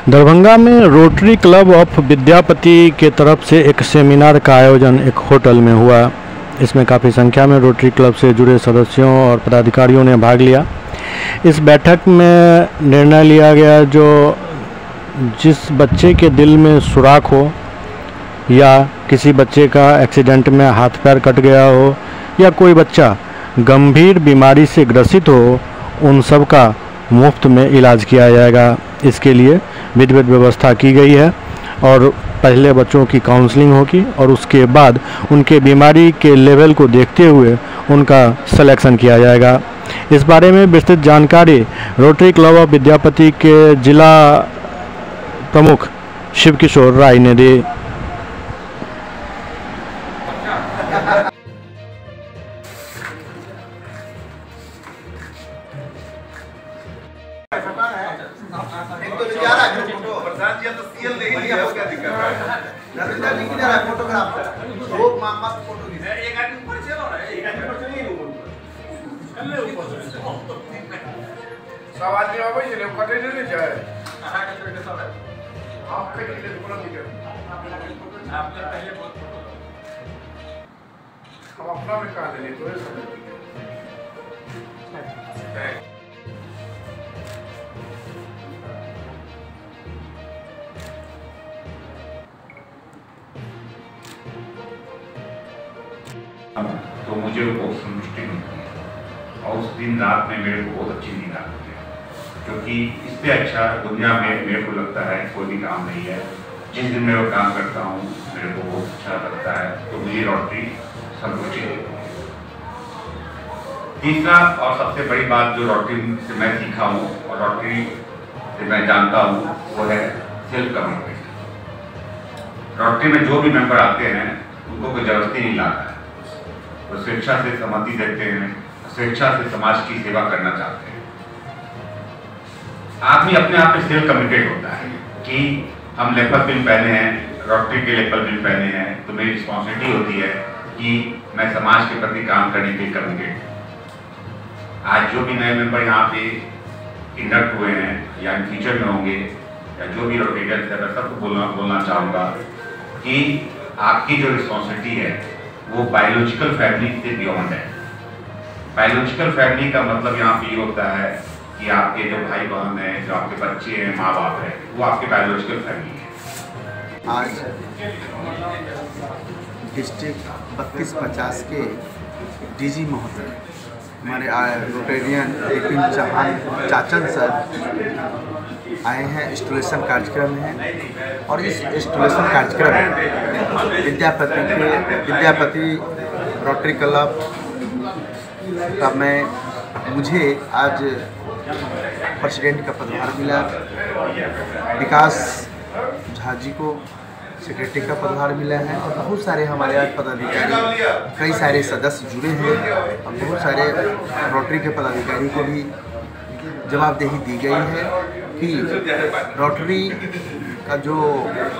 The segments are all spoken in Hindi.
दरभंगा में रोटरी क्लब ऑफ विद्यापति के तरफ से एक सेमिनार का आयोजन एक होटल में हुआ। इसमें काफ़ी संख्या में रोटरी क्लब से जुड़े सदस्यों और पदाधिकारियों ने भाग लिया। इस बैठक में निर्णय लिया गया जो जिस बच्चे के दिल में सुराख हो या किसी बच्चे का एक्सीडेंट में हाथ पैर कट गया हो या कोई बच्चा गंभीर बीमारी से ग्रसित हो, उन सब का मुफ्त में इलाज किया जाएगा। इसके लिए विधिवत व्यवस्था की गई है और पहले बच्चों की काउंसलिंग होगी और उसके बाद उनके बीमारी के लेवल को देखते हुए उनका सिलेक्शन किया जाएगा। इस बारे में विस्तृत जानकारी रोटरी क्लब ऑफ विद्यापति के जिला प्रमुख शिव किशोर राय ने दी। सब आदमी आवे छे कटे नहीं जाए आप कट के पूरा दिक्कत आपने पहले बहुत हम अपना में कहा ले तो तो मुझे बहुत संतुष्टि मिलती है और उस दिन रात में मेरे को बहुत अच्छी नींद आती है, क्योंकि इससे अच्छा दुनिया में मेरे को लगता है कोई भी काम नहीं है। जिस दिन मैं वो काम करता हूँ मेरे को बहुत अच्छा लगता है, तो मुझे रोटरी संतुष्टि देती है। तीसरा और सबसे बड़ी बात जो रोटरी से मैं सीखा हूँ और रोटरी से मैं जानता हूँ वो है सेल्फ कमिटमेंट। रोटरी में जो भी मेंबर आते हैं उनको कोई जबरदस्ती नहीं लाता है, वो स्वेच्छा से सहमति देते हैं, स्वेच्छा से समाज की सेवा करना चाहते हैं। आदमी अपने आप में सेल्फ कमिटेड होता है कि हम लेपर पिन पहने हैं, रोटरी के लेपर पिन पहने हैं, तो मेरी रिस्पॉन्सिबिलिटी होती है कि मैं समाज के प्रति काम करने के लिए कमिटेड। आज जो भी नए मेंबर यहाँ पे इंडक्ट हुए हैं या इन फ्यूचर में होंगे या जो भी रोटेटर्स है, मैं सबको बोलना चाहूँगा कि आपकी जो रिस्पॉन्सिबिलिटी है वो बायोलॉजिकल फैमिली से बियॉन्ड है। बायोलॉजिकल फैमिली का मतलब यहाँ पे ये होता है कि आपके जो भाई बहन हैं, जो आपके बच्चे हैं, माँ बाप हैं, वो आपके बायोलॉजिकल फैमिली है। आज डिस्ट्रिक्ट 3250 के डीजी महोदय हमारे रोटेरियन विपिन चौहान चाचन सर आए हैं। इंस्टॉलेशन कार्यक्रम है और इस इंस्टॉलेशन कार्यक्रम में विद्यापति रोटरी क्लब का मुझे आज प्रेसिडेंट का पदभार मिला, विकास झा जी को सेक्रेटरी का पदभार मिला है और बहुत सारे हमारे आज पदाधिकारी, कई सारे सदस्य जुड़े हैं और बहुत सारे रोटरी के पदाधिकारी को भी जवाबदेही दी गई है कि रोटरी का जो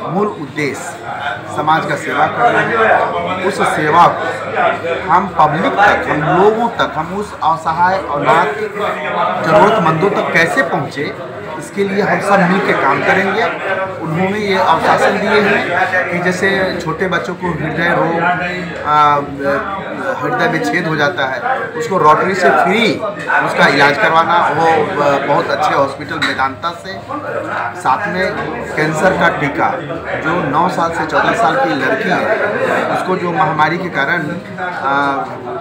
मूल उद्देश्य समाज का सेवा करना है, उस सेवा को हम पब्लिक तक, हम लोगों तक, हम उस असहाय अनाथ जरूरतमंदों तक कैसे पहुँचे, इसके लिए हम सब मिल के काम करेंगे। उन्होंने ये आश्वासन दिए हैं कि जैसे छोटे बच्चों को हृदय रोग, हृदय में छेद हो जाता है, उसको रोटरी से फ्री उसका इलाज करवाना, वो बहुत अच्छे हॉस्पिटल मेदांता से। साथ में कैंसर का टीका, जो 9 साल से 14 साल की लड़की है, उसको जो महामारी के कारण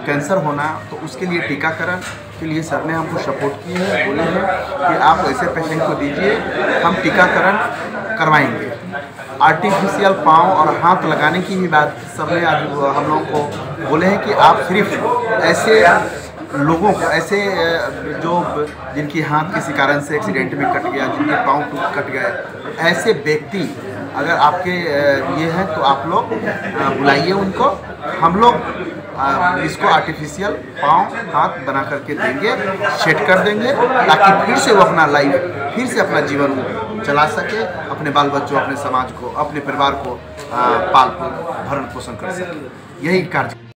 कैंसर होना, तो उसके लिए टीकाकरण के लिए सर ने हमको सपोर्ट किए हैं, बोले हैं कि आप ऐसे पेशेंट को दीजिए, हम टीकाकरण करवाएंगे। आर्टिफिशियल पाँव और हाथ लगाने की भी बात सर ने आज हम लोगों को बोले हैं कि आप सिर्फ ऐसे लोगों को, ऐसे जो जिनकी हाथ किसी कारण से एक्सीडेंट में कट गया, जिनके पाँव कट गए, ऐसे व्यक्ति अगर आपके ये हैं तो आप लोग बुलाइए उनको। हम लोग इसको आर्टिफिशियल पाँव हाथ बना करके देंगे, सेट कर देंगे, ताकि फिर से वो अपना लाइफ, फिर से अपना जीवन चला सके, अपने बाल बच्चों, अपने समाज को, अपने परिवार को पाल भरण पोषण कर सके। यही कार्य